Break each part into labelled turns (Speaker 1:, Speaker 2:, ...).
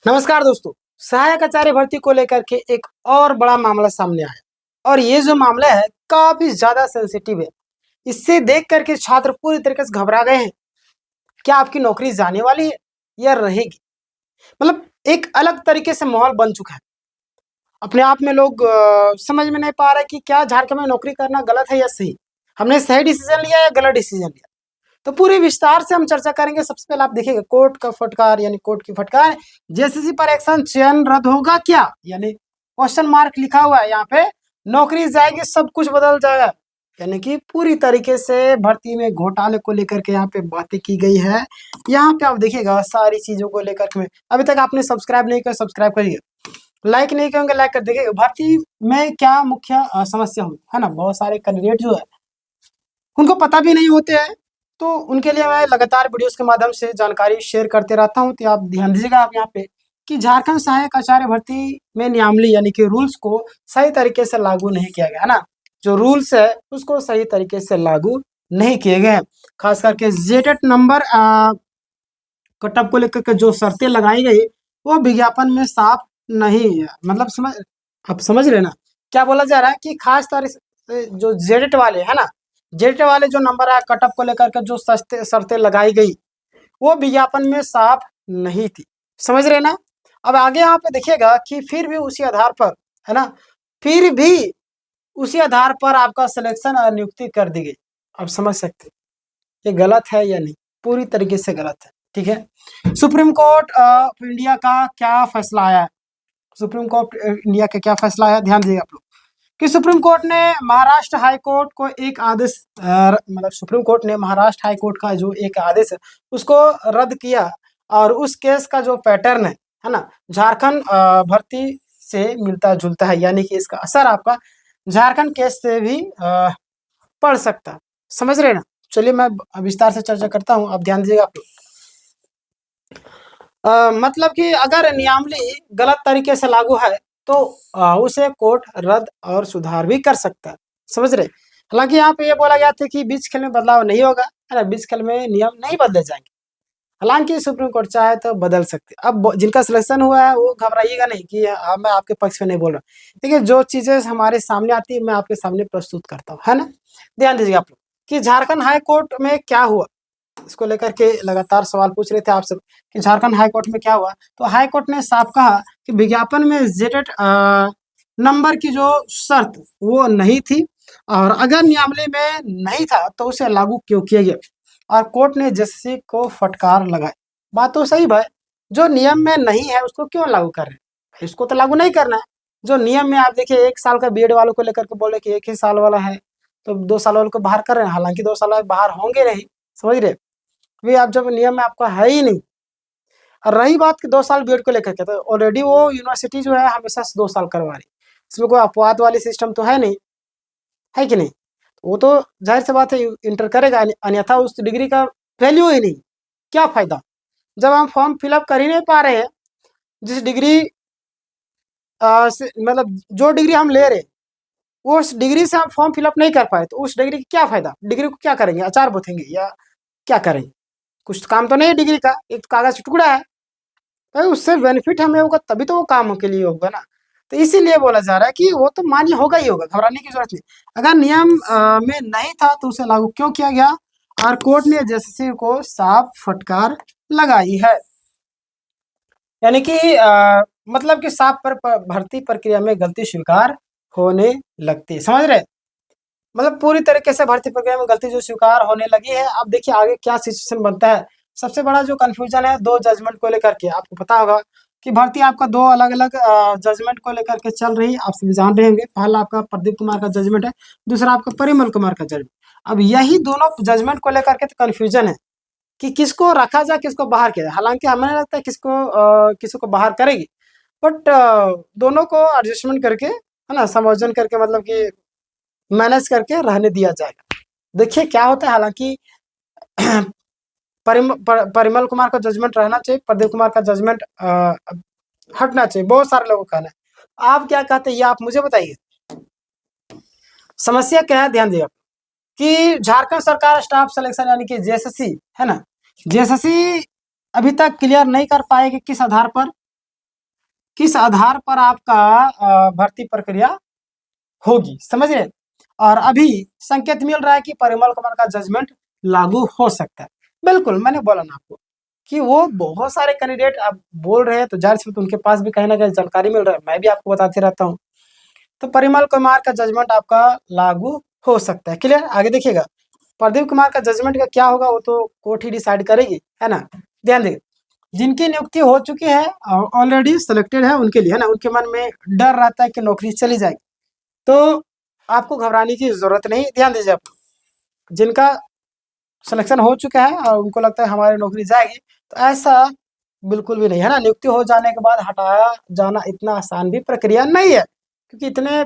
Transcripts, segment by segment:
Speaker 1: नमस्कार दोस्तों। सहायक आचार्य भर्ती को लेकर के एक और बड़ा मामला सामने आया और ये जो मामला है काफी ज्यादा सेंसिटिव है। इससे देख करके छात्र पूरी तरीके से घबरा गए हैं। क्या आपकी नौकरी जाने वाली है या रहेगी? मतलब एक अलग तरीके से माहौल बन चुका है। अपने आप में लोग समझ में नहीं पा रहे कि क्या झारखंड में नौकरी करना गलत है या सही। हमने सही डिसीजन लिया या गलत डिसीजन लिया। तो पूरी विस्तार से हम चर्चा करेंगे। सबसे पहले आप देखिएगा कोर्ट का फटकार यानी कोर्ट की फटकार, जेसीसी पर एक्शन, चयन रद्द होगा क्या, यानी क्वेश्चन मार्क लिखा हुआ है यहाँ पे। नौकरी जाएगी, सब कुछ बदल जाएगा, यानी कि पूरी तरीके से भर्ती में घोटाले को लेकर के यहाँ पे बातें की गई है। यहाँ पे आप देखिएगा सारी चीजों को लेकर के। अभी तक आपने सब्सक्राइब नहीं किया, सब्सक्राइब करिए। लाइक नहीं करेंगे, लाइक कर देखिएगा भर्ती में क्या मुख्य समस्या हुई है ना। बहुत सारे कैंडिडेट जो है उनको पता भी नहीं होते हैं, तो उनके लिए मैं लगातार वीडियोस के माध्यम से जानकारी शेयर करते रहता हूं। तो आप ध्यान दीजिएगा आप यहाँ पे कि झारखंड सहायक आचार्य भर्ती में नियमावली यानी कि रूल्स को सही तरीके से लागू नहीं किया गया है ना। जो रूल्स है उसको सही तरीके से लागू नहीं किए गए हैं। खास करके जेटेट नंबर कटअप को लेकर के जो शर्तें लगाई गई वो विज्ञापन में साफ नहीं है। मतलब आप समझ रहे ना क्या बोला जा रहा है कि खास तौर से जो जेडेट वाले है ना, जेडेट वाले जो नंबर है कटअप को लेकर के जो सस्ते शर्तें लगाई गई वो विज्ञापन में साफ नहीं थी। समझ रहे ना। अब आगे यहाँ पे देखिएगा कि फिर भी उसी आधार पर है ना, फिर भी उसी आधार पर आपका सिलेक्शन और नियुक्ति कर दी गई। आप समझ सकते हैं ये गलत है या नहीं, पूरी तरीके से गलत है। ठीक है। सुप्रीम कोर्ट ऑफ इंडिया का क्या फैसला आया है? सुप्रीम कोर्ट इंडिया का क्या फैसला आया, ध्यान दीजिए आप लोग कि सुप्रीम कोर्ट ने महाराष्ट्र हाई कोर्ट को एक आदेश मतलब सुप्रीम कोर्ट ने महाराष्ट्र हाई कोर्ट का जो एक आदेश है उसको रद्द किया। और उस केस का जो पैटर्न है ना, झारखंड भर्ती से मिलता जुलता है, यानी कि इसका असर आपका झारखंड केस से भी पड़ सकता है। समझ रहे ना। चलिए मैं विस्तार से चर्चा करता हूँ, आप ध्यान दीजिएगा आप लोग। मतलब कि अगर नियमावली गलत तरीके से लागू है तो उसे कोर्ट रद्द और सुधार भी कर सकता है। समझ रहे। हालांकि यहाँ पे ये बोला गया था कि बीच खेल में बदलाव नहीं होगा है ना, बीच खेल में नियम नहीं बदले जाएंगे। हालांकि सुप्रीम कोर्ट चाहे तो बदल सकते। अब जिनका सिलेक्शन हुआ है वो घबराइएगा नहीं कि मैं आपके पक्ष में नहीं बोल रहा। देखिए जो चीजें हमारे सामने आती है मैं आपके सामने प्रस्तुत करता हूँ, है ना। ध्यान दीजिए आप लोग कि झारखंड हाई कोर्ट में क्या हुआ, इसको लेकर के लगातार सवाल पूछ रहे थे आप सब कि झारखंड हाई कोर्ट में क्या हुआ। तो हाई कोर्ट ने साफ कहा कि विज्ञापन में जेटेड नंबर की जो शर्त वो नहीं थी, और अगर नियमावली में नहीं था तो उसे लागू क्यों किया गया। और कोर्ट ने जस्टिस को फटकार लगाई। बात तो सही भाई, जो नियम में नहीं है उसको क्यों लागू कर रहे हैं, इसको तो लागू नहीं करना है। जो नियम में आप देखिए 1 साल का बीएड वालों को लेकर के बोले कि 1 ही साल वाला है तो 2 साल वालों को बाहर कर रहे हैं, हालांकि 2 साल वाले बाहर होंगे नहीं। समझ रहे। वे आप जब नियम में आपका है ही नहीं। और रही बात कि 2 साल बीएड को लेकर के, तो ऑलरेडी वो यूनिवर्सिटी जो है हमेशा से 2 साल करवा रही। इसमें कोई अपवाद वाली सिस्टम तो है नहीं, है कि नहीं। वो तो जाहिर सी बात है इंटर करेगा, अन्यथा उस डिग्री का वैल्यू ही नहीं। क्या फायदा जब हम फॉर्म फिलअप कर ही नहीं पा रहे हैं। जिस डिग्री मतलब जो डिग्री हम ले रहे हैं उस डिग्री से हम फॉर्म फिलअप नहीं कर पाए, तो उस डिग्री का क्या फायदा। डिग्री को क्या करेंगे, अचार बोथेंगे या क्या करेंगे। कुछ काम तो नहीं है डिग्री का, एक कागज का टुकड़ा है भाई। उससे बेनिफिट हमें होगा तभी तो वो काम के लिए होगा ना। तो इसीलिए बोला जा रहा है कि वो तो मान्य होगा ही होगा, घबराने की जरूरत नहीं। अगर नियम में नहीं था तो उसे लागू क्यों किया गया। और कोर्ट ने जस्टिस को साफ फटकार लगाई है, यानी कि मतलब कि साफ पर भर्ती प्रक्रिया में गलती स्वीकार होने लगती है। समझ रहे। मतलब पूरी तरीके से भर्ती प्रक्रिया में गलती जो स्वीकार होने लगी है। अब देखिए आगे क्या सिचुएशन बनता है। सबसे बड़ा जो कंफ्यूजन है 2 जजमेंट को लेकर के, आपको पता होगा कि भर्ती आपका 2 अलग अलग जजमेंट को लेकर के चल रही है। आप सभी जान रहे होंगे, पहला आपका प्रदीप कुमार का जजमेंट है, दूसरा आपका परिमल कुमार का जजमेंट। अब यही दोनों जजमेंट को लेकर के तो कंफ्यूजन है कि किसको रखा जाए किसको बाहर किया जाए। हालांकि हमें नहीं लगता है किसी को बाहर करेगी, बट दोनों को एडजस्टमेंट करके है ना, समायोजन करके मतलब कि मैनेज करके रहने दिया जाएगा। देखिए क्या होता है। हालांकि परिमल कुमार का जजमेंट रहना चाहिए, प्रदीप कुमार का जजमेंट हटना चाहिए, बहुत सारे लोगों का कहना है। आप क्या कहते हैं ये आप मुझे बताइए। समस्या क्या है, ध्यान दिए आप कि झारखंड सरकार स्टाफ सिलेक्शन यानी कि जेएसएससी है ना, जेएसएससी अभी तक क्लियर नहीं कर पाएगी। किस आधार पर, किस आधार पर आपका भर्ती प्रक्रिया होगी, समझ रहे। और अभी संकेत मिल रहा है कि परिमल कुमार का जजमेंट लागू हो सकता है। बिल्कुल, मैंने बोला ना आपको कि वो बहुत सारे कैंडिडेट आप बोल रहे हैं, तो जाहिर सी बात उनके पास भी कहीं ना कहीं जानकारी मिल रहा है, मैं भी आपको बताते रहता हूँ। तो परिमल कुमार का जजमेंट आपका लागू हो सकता है। क्लियर, आगे देखिएगा। प्रदीप कुमार का जजमेंट का क्या होगा वो तो कोर्ट ही डिसाइड करेगी, है ना। ध्यान देंगे, जिनकी नियुक्ति हो चुकी है ऑलरेडी सिलेक्टेड है उनके लिए, है ना, उनके मन में डर रहता है कि नौकरी चली जाएगी, तो आपको घबराने की जरूरत नहीं। ध्यान दीजिए, आप जिनका सिलेक्शन हो चुका है और उनको लगता है हमारी नौकरी जाएगी, तो ऐसा बिल्कुल भी नहीं है ना। नियुक्ति हो जाने के बाद हटाया जाना इतना आसान भी प्रक्रिया नहीं है, क्योंकि इतने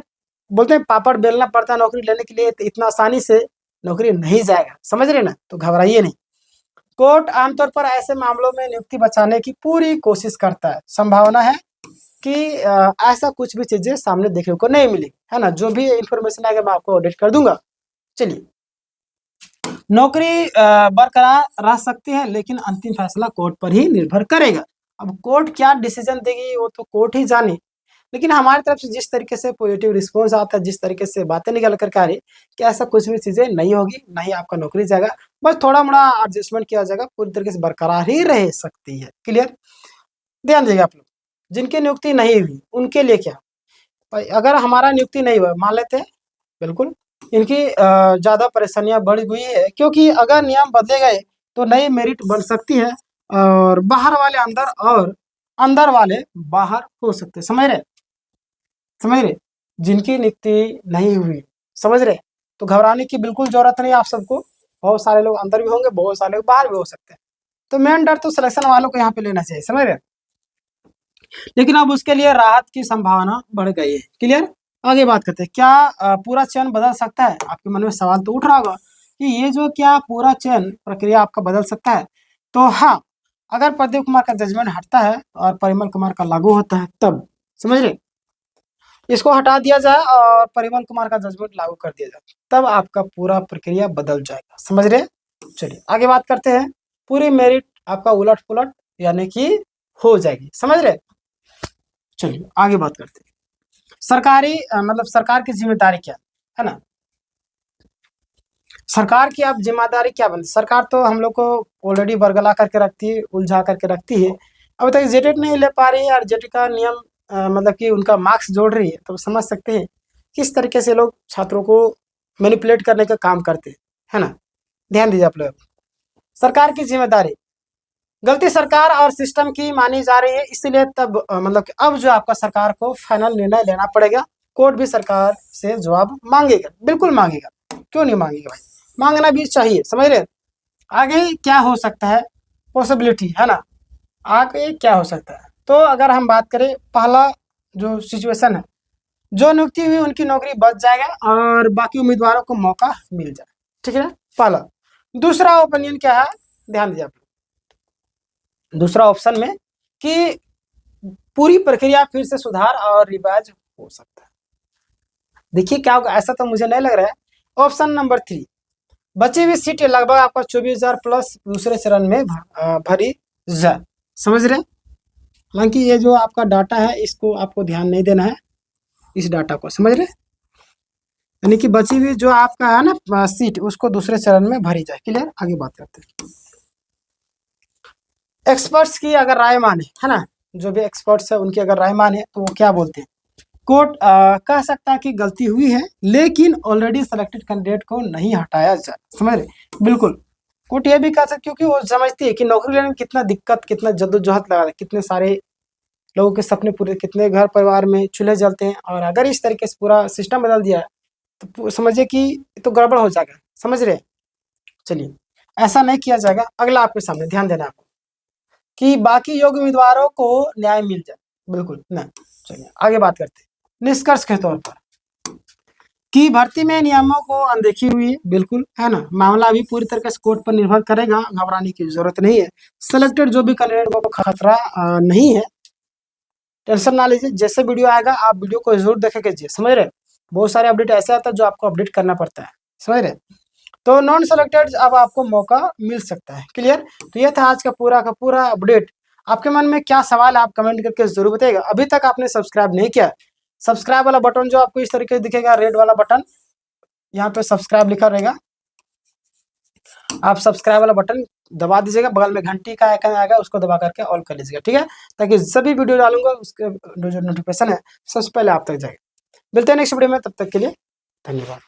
Speaker 1: बोलते हैं पापड़ बेलना पड़ता है नौकरी लेने के लिए, तो इतना आसानी से नौकरी नहीं जाएगा, समझ रहे ना, तो घबराइए नहीं। कोर्ट आमतौर पर ऐसे मामलों में नियुक्ति बचाने की पूरी कोशिश करता है। संभावना है कि ऐसा कुछ भी चीजें सामने देखने को नहीं मिलेगी, है ना। जो भी इंफॉर्मेशन आएगा मैं आपको अपडेट कर दूंगा। चलिए, नौकरी बरकरार रह सकती है, लेकिन अंतिम फैसला कोर्ट पर ही निर्भर करेगा। अब कोर्ट क्या डिसीजन देगी वो तो कोर्ट ही जाने, लेकिन हमारी तरफ से जिस तरीके से पॉजिटिव रिस्पॉन्स आता है, जिस तरीके से बातें निकल कर के आ रही कि ऐसा कुछ भी चीजें नहीं होगी, नहीं आपका नौकरी जाएगा, बस थोड़ा मोड़ा एडजस्टमेंट किया जाएगा, पूरी तरीके से बरकरार ही रह सकती है। क्लियर, ध्यान दीजिए आप लोग, जिनकी नियुक्ति नहीं हुई उनके लिए क्या। भाई अगर हमारा नियुक्ति नहीं हुआ मान लेते हैं, बिल्कुल इनकी ज्यादा परेशानियां बढ़ हुई है, क्योंकि अगर नियम बदले गए तो नई मेरिट बन सकती है, और बाहर वाले अंदर और अंदर वाले बाहर हो सकते हैं। समझ रहे, जिनकी नियुक्ति नहीं हुई, समझ रहे, तो घबराने की बिल्कुल जरूरत नहीं आप सबको। बहुत सारे लोग अंदर भी होंगे, बहुत सारे लोग बाहर भी हो सकते हैं, तो मेन डर तो सिलेक्शन वालों को यहाँ पे लेना चाहिए, समझ रहे। लेकिन अब उसके लिए राहत की संभावना बढ़ गई है। क्लियर, आगे बात करते हैं। क्या पूरा चयन बदल सकता है, आपके मन में सवाल तो उठ रहा होगा कि ये जो क्या पूरा चयन प्रक्रिया आपका बदल सकता है। तो हाँ, अगर प्रदीप कुमार का जजमेंट हटता है और परिमल कुमार का लागू होता है, तब समझ रहे, इसको हटा दिया जाए और परिमल कुमार का जजमेंट लागू कर दिया जाए, तब आपका पूरा प्रक्रिया बदल जाएगा, समझ रहे। चलिए आगे बात करते हैं। पूरी मेरिट आपका उलट पुलट यानी कि हो जाएगी, समझ रहे। चलिए आगे बात करते हैं। सरकारी मतलब सरकार की जिम्मेदारी क्या है ना, सरकार की अब जिम्मेदारी क्या बनती है। सरकार तो हम लोग को ऑलरेडी बरगला करके रखती है, उलझा करके रखती है, अभी तक जेटेट नहीं ले पा रही है, और जेटेट का नियम मतलब कि उनका मार्क्स जोड़ रही है, तो समझ सकते हैं किस तरीके से लोग छात्रों को मैनिपुलेट करने का काम करते हैं, है ना। ध्यान दीजिए आप लोग, सरकार की जिम्मेदारी, गलती सरकार और सिस्टम की मानी जा रही है, इसलिए तब मतलब कि अब जो आपका सरकार को फाइनल निर्णय लेना पड़ेगा। कोर्ट भी सरकार से जवाब मांगेगा, बिल्कुल मांगेगा, क्यों नहीं मांगेगा भाई, मांगना भी चाहिए, समझ रहे। आगे क्या हो सकता है पॉसिबिलिटी, है ना, आगे क्या हो सकता है। तो अगर हम बात करें, पहला जो सिचुएशन है, जो नियुक्ति हुई उनकी नौकरी बच जाएगा और बाकी उम्मीदवारों को मौका मिल जाए, ठीक है ना, पहला। दूसरा ओपिनियन क्या है, ध्यान दीजिए आप दूसरा ऑप्शन में, कि पूरी प्रक्रिया फिर से सुधार और रिवाइज हो सकता है। देखिए क्या होगा, ऐसा तो मुझे नहीं लग रहा है। ऑप्शन नंबर 3, बची हुई सीट लगभग आपका 24,000 प्लस दूसरे चरण में भरी जाए, समझ रहे। हालांकि ये जो आपका डाटा है इसको आपको ध्यान नहीं देना है, इस डाटा को समझ रहे, यानी कि बची हुई जो आपका है ना सीट उसको दूसरे चरण में भरी जाए। क्लियर, आगे बात करते हैं। एक्सपर्ट्स की अगर राय माने, है ना, जो भी एक्सपर्ट्स है उनकी अगर राय माने तो वो क्या बोलते हैं। कोर्ट कह सकता है कि गलती हुई है, लेकिन ऑलरेडी सेलेक्टेड कैंडिडेट को नहीं हटाया जाए, समझ रहे। बिल्कुल, कोर्ट ये भी कह सकती, क्योंकि वो समझती है कि नौकरी लेने में कितना दिक्कत, कितना जद्दोजहद लगा है, कितने सारे लोगों के सपने पूरे, कितने घर परिवार में चूल्हे जलते हैं, और अगर इस तरीके से पूरा सिस्टम बदल दिया है तो समझिए कि तो गड़बड़ हो जाएगा, समझ रहे। चलिए, ऐसा नहीं किया जाएगा। अगला आपके सामने ध्यान देना आपको, कि बाकी योग्य उम्मीदवारों को न्याय मिल जाए, बिल्कुल ना। चलिए आगे बात करते हैं। निष्कर्ष के तौर पर कि भर्ती में नियमों को अनदेखी हुई है, बिल्कुल, है ना। मामला अभी पूरी तरह से कोर्ट पर निर्भर करेगा, घबराने की जरूरत नहीं है। सिलेक्टेड जो भी कैंडिडेट को खतरा नहीं है, टेंशन ना लीजिए। जैसे वीडियो आएगा आप वीडियो को जरूर देखे कीजिए, समझ रहे। बहुत सारे अपडेट ऐसे आता है जो आपको अपडेट करना पड़ता है, समझ रहे। तो नॉन सेलेक्टेड अब आपको मौका मिल सकता है। क्लियर, तो ये था आज का पूरा अपडेट। आपके मन में क्या सवाल है, आप कमेंट करके जरूर बताइएगा। अभी तक आपने सब्सक्राइब नहीं किया, सब्सक्राइब वाला बटन जो आपको इस तरीके से दिखेगा, रेड वाला बटन, यहाँ पे सब्सक्राइब लिखा रहेगा, आप सब्सक्राइब वाला बटन दबा दीजिएगा, बगल में घंटी का आइकन आएगा, उसको दबा करके ऑल कर लीजिएगा, ठीक है, ताकि सभी वीडियो डालूंगा उसके जो नोटिफिकेशन है सबसे पहले आप तक जाएगा। मिलते हैं नेक्स्ट वीडियो में, तब तक के लिए धन्यवाद।